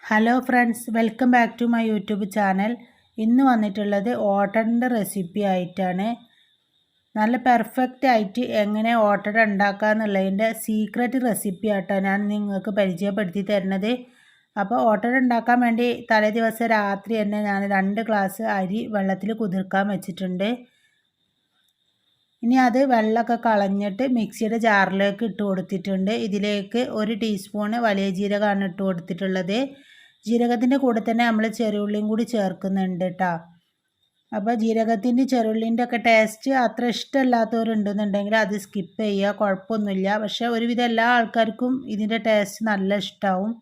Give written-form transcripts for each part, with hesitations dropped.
Hello friends, welcome back to my YouTube channel. ഇന്ന് വന്നിട്ടുള്ളത് ഓട്ടടൻ്റെ recipe ആയിട്ടാണ്. നല്ല പെർഫെക്റ്റ് ആയിട്ട് എങ്ങനെ ഓട്ടട ഉണ്ടാക്കുക എന്നുള്ളതിൻ്റെ സീക്രട്ട് റെസിപ്പി ആയിട്ടാണ് ഞാൻ നിങ്ങൾക്ക് പരിചയപ്പെടുത്തി തരുന്നത്. അപ്പോൾ ഓട്ടട ഉണ്ടാക്കാൻ വേണ്ടി തലേ ദിവസം രാത്രി തന്നെ ഞാൻ 2 ഗ്ലാസ് അരി വെള്ളത്തിൽ കുതിർക്കാൻ വെച്ചിട്ടുണ്ട്. ഇനി അത് വെള്ളമൊക്കെ കളഞ്ഞിട്ട് മിക്സിയുടെ ജാറിലേക്ക് ഇട്ട് കൊടുത്തിട്ടുണ്ട്. ഇതിലേക്ക് 1 ടീസ്പൂണ് വലിയ ജീരകമാണ് ഇട്ട് കൊടുത്തിട്ടുള്ളത്. ജീരകത്തിൻ്റെ കൂടെ തന്നെ നമ്മൾ ചെറിയുള്ളിയും കൂടി ചേർക്കുന്നുണ്ട് കേട്ടോ. അപ്പോൾ ജീരകത്തിൻ്റെ ചെറിയുള്ളിൻ്റെ ഒക്കെ ടേസ്റ്റ് അത്ര ഇഷ്ടമല്ലാത്തവരുണ്ടെന്നുണ്ടെങ്കിൽ അത് സ്കിപ്പ് ചെയ്യുക, കുഴപ്പമൊന്നുമില്ല. പക്ഷേ ഒരുവിധം എല്ലാ ആൾക്കാർക്കും ഇതിൻ്റെ ടേസ്റ്റ് നല്ല ഇഷ്ടമാവും.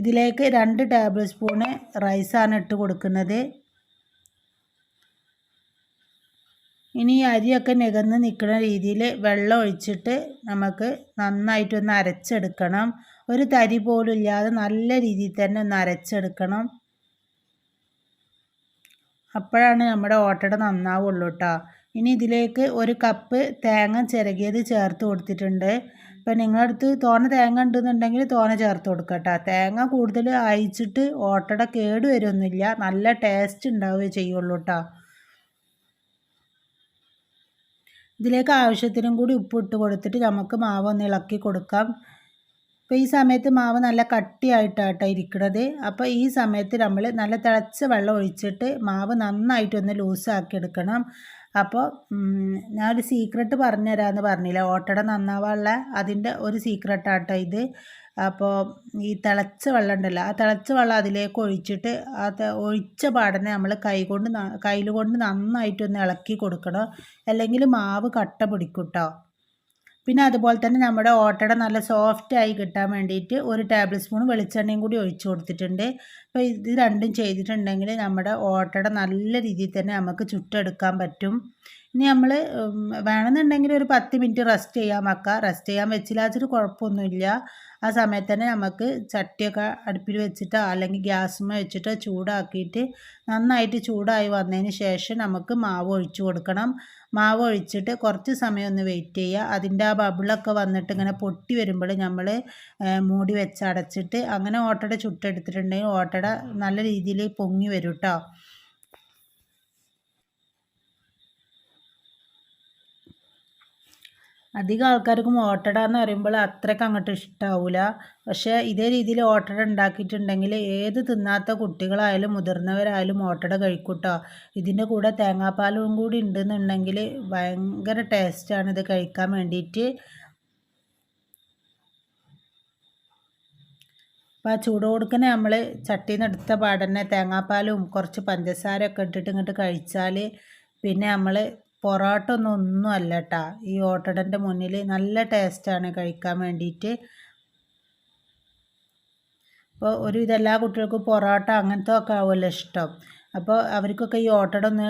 ഇതിലേക്ക് 2 ടേബിൾ സ്പൂണ് റൈസാണ് ഇട്ട് കൊടുക്കുന്നത്. ഇനി അരിയൊക്കെ നികന്ന് നിൽക്കുന്ന രീതിയിൽ വെള്ളം ഒഴിച്ചിട്ട് നമുക്ക് നന്നായിട്ടൊന്ന് അരച്ചെടുക്കണം. ഒരു തരി പോലും ഇല്ലാതെ നല്ല രീതിയിൽ തന്നെ ഒന്ന് അരച്ചെടുക്കണം. അപ്പോഴാണ് നമ്മുടെ ഓട്ടട നന്നാവുള്ളൂ കേട്ടോ. ഇനി ഇതിലേക്ക് 1 കപ്പ് തേങ്ങ ചിരകിയത് ചേർത്ത് കൊടുത്തിട്ടുണ്ട്. ഇപ്പം നിങ്ങളുടെ അടുത്ത് തോനെ തേങ്ങ ഉണ്ടെന്നുണ്ടെങ്കിൽ തോനെ ചേർത്ത് കൊടുക്കുക കേട്ടോ. തേങ്ങ കൂടുതൽ അയച്ചിട്ട് ഓട്ടട കേട് വരുമൊന്നുമില്ല, നല്ല ടേസ്റ്റ് ഉണ്ടാവുകയേ ചെയ്യുള്ളൂ കേട്ടോ. ഇതിലേക്ക് ആവശ്യത്തിനും കൂടി ഉപ്പിട്ട് കൊടുത്തിട്ട് നമുക്ക് മാവ് ഒന്ന് ഇളക്കി കൊടുക്കാം. അപ്പോൾ ഈ സമയത്ത് മാവ് നല്ല കട്ടിയായിട്ടാണ് ഇരിക്കുന്നത്. അപ്പോൾ ഈ സമയത്ത് നമ്മൾ നല്ല തിളച്ച വെള്ളം ഒഴിച്ചിട്ട് മാവ് നന്നായിട്ടൊന്ന് ലൂസാക്കി എടുക്കണം. അപ്പോൾ ഞാനൊരു സീക്രട്ട് പറഞ്ഞു തരാമെന്ന് പറഞ്ഞില്ല, ഓട്ടട നന്നാവാനുള്ള അതിൻ്റെ ഒരു സീക്രട്ടാട്ടോ ഇത്. അപ്പോൾ ഈ തിളച്ച വെള്ളം ഉണ്ടല്ലോ, ആ തിളച്ച വെള്ളം അതിലേക്ക് ഒഴിച്ചിട്ട് ഒഴിച്ച പാടനെ നമ്മൾ കയ്യിൽ കൊണ്ട് നന്നായിട്ടൊന്ന് ഇളക്കി കൊടുക്കണം, അല്ലെങ്കിൽ മാവ് കട്ട പിടിക്കും കേട്ടോ. പിന്നെ അതുപോലെ തന്നെ നമ്മുടെ ഓട്ടട നല്ല സോഫ്റ്റായി കിട്ടാൻ വേണ്ടിയിട്ട് 1 ടേബിൾ സ്പൂൺ വെളിച്ചെണ്ണയും കൂടി ഒഴിച്ച് കൊടുത്തിട്ടുണ്ട്. അപ്പോൾ ഇത് രണ്ടും ചെയ്തിട്ടുണ്ടെങ്കിൽ നമ്മുടെ ഓട്ടട നല്ല രീതിയിൽ തന്നെ നമുക്ക് ചുട്ടെടുക്കാൻ പറ്റും. ഇനി നമ്മൾ വേണമെന്നുണ്ടെങ്കിൽ ഒരു 10 മിനിറ്റ് റെസ്റ്റ് ചെയ്യാൻ വെക്കാം. റെസ്റ്റ് ചെയ്യാൻ വെച്ചില്ലാച്ചിട്ട് കുഴപ്പമൊന്നുമില്ല. ആ സമയത്ത് തന്നെ നമുക്ക് ചട്ടിയൊക്കെ അടുപ്പിൽ വെച്ചിട്ടോ അല്ലെങ്കിൽ ഗ്യാസുമ്മ വെച്ചിട്ടോ ചൂടാക്കിയിട്ട് നന്നായിട്ട് ചൂടായി വന്നതിന് ശേഷം നമുക്ക് മാവ് ഒഴിച്ചു കൊടുക്കണം. മാവ് ഒഴിച്ചിട്ട് കുറച്ച് സമയം ഒന്ന് വെയിറ്റ് ചെയ്യുക. അതിൻ്റെ ആ ബബിളൊക്കെ വന്നിട്ട് ഇങ്ങനെ പൊട്ടി വരുമ്പോൾ നമ്മൾ മൂടി വെച്ച് അടച്ചിട്ട് അങ്ങനെ ഓട്ടട ചുട്ടെടുത്തിട്ടുണ്ടെങ്കിൽ ഓട്ടട നല്ല രീതിയിൽ പൊങ്ങി വരും കേട്ടോ. അധികം ആൾക്കാർക്കും ഓട്ടട എന്ന് പറയുമ്പോൾ അത്രയ്ക്ക് അങ്ങോട്ട് ഇഷ്ടമാവില്ല. പക്ഷേ ഇതേ രീതിയിൽ ഓട്ടട ഉണ്ടാക്കിയിട്ടുണ്ടെങ്കിൽ ഏത് തിന്നാത്ത കുട്ടികളായാലും മുതിർന്നവരായാലും ഓട്ടട കഴിക്കും കേട്ടോ. ഇതിൻ്റെ കൂടെ തേങ്ങാപ്പാലും കൂടി ഉണ്ടെന്നുണ്ടെങ്കിൽ ഭയങ്കര ടേസ്റ്റാണ് ഇത് കഴിക്കാൻ വേണ്ടിയിട്ട്. അപ്പോൾ ആ ചൂട് കൊടുക്കണേ നമ്മൾ ചട്ടിയിൽ നിന്ന് എടുത്ത പാടന്നെ തേങ്ങാപ്പാലും കുറച്ച് പഞ്ചസാരയൊക്കെ ഇട്ടിട്ട് ഇങ്ങോട്ട് കഴിച്ചാൽ പിന്നെ നമ്മൾ പൊറോട്ട ഒന്നും അല്ല കേട്ടോ. ഈ ഓട്ടടൻ്റെ മുന്നിൽ നല്ല ടേസ്റ്റാണ് കഴിക്കാൻ വേണ്ടിയിട്ട്. അപ്പോൾ ഒരുവിധം എല്ലാ കുട്ടികൾക്കും പൊറോട്ട അങ്ങനത്തെ ഒക്കെ ആവുമല്ലോ ഇഷ്ടം. അപ്പോൾ അവർക്കൊക്കെ ഈ ഓട്ടട ഒന്ന്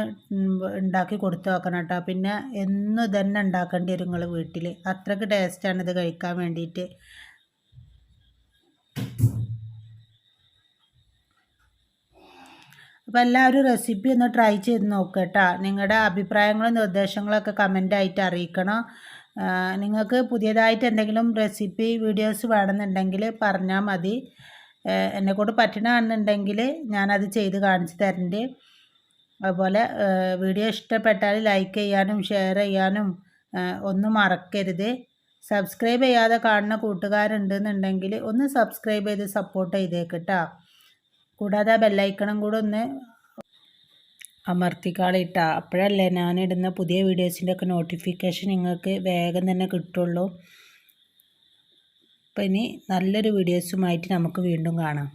ഉണ്ടാക്കി കൊടുത്തു നോക്കണം കേട്ടോ. പിന്നെ എന്നും ഇതന്നെ ഉണ്ടാക്കേണ്ടി വരും നിങ്ങൾ വീട്ടിൽ, അത്രയ്ക്ക് ടേസ്റ്റാണ് ഇത് കഴിക്കാൻ വേണ്ടിയിട്ട്. അപ്പോൾ എല്ലാവരും റെസിപ്പി ഒന്ന് ട്രൈ ചെയ്ത് നോക്കുക കേട്ടോ. നിങ്ങളുടെ അഭിപ്രായങ്ങളും നിർദ്ദേശങ്ങളൊക്കെ കമൻ്റായിട്ട് അറിയിക്കണം. നിങ്ങൾക്ക് പുതിയതായിട്ട് എന്തെങ്കിലും റെസിപ്പി വീഡിയോസ് വേണമെന്നുണ്ടെങ്കിൽ പറഞ്ഞാൽ മതി. എന്നെക്കൊണ്ട് പറ്റണമെന്നുണ്ടെങ്കിൽ ഞാനത് ചെയ്ത് കാണിച്ച് തരണ്ട്. അതുപോലെ വീഡിയോ ഇഷ്ടപ്പെട്ടാൽ ലൈക്ക് ചെയ്യാനും ഷെയർ ചെയ്യാനും ഒന്നും മറക്കരുത്. സബ്സ്ക്രൈബ് ചെയ്യാതെ കാണുന്ന കൂട്ടുകാരുണ്ടെന്നുണ്ടെങ്കിൽ ഒന്ന് സബ്സ്ക്രൈബ് ചെയ്ത് സപ്പോർട്ട് ചെയ്തേക്കട്ടോ. കൂടാതെ ബെല്ലൈക്കണം കൂടെ ഒന്ന് അമർത്തിക്കാളിട്ട, അപ്പോഴല്ലേ ഞാനിടുന്ന പുതിയ വീഡിയോസിൻ്റെ ഒക്കെ നോട്ടിഫിക്കേഷൻ നിങ്ങൾക്ക് വേഗം തന്നെ കിട്ടുള്ളൂ. അപ്പോൾ ഇനി നല്ലൊരു വീഡിയോസുമായിട്ട് നമുക്ക് വീണ്ടും കാണാം.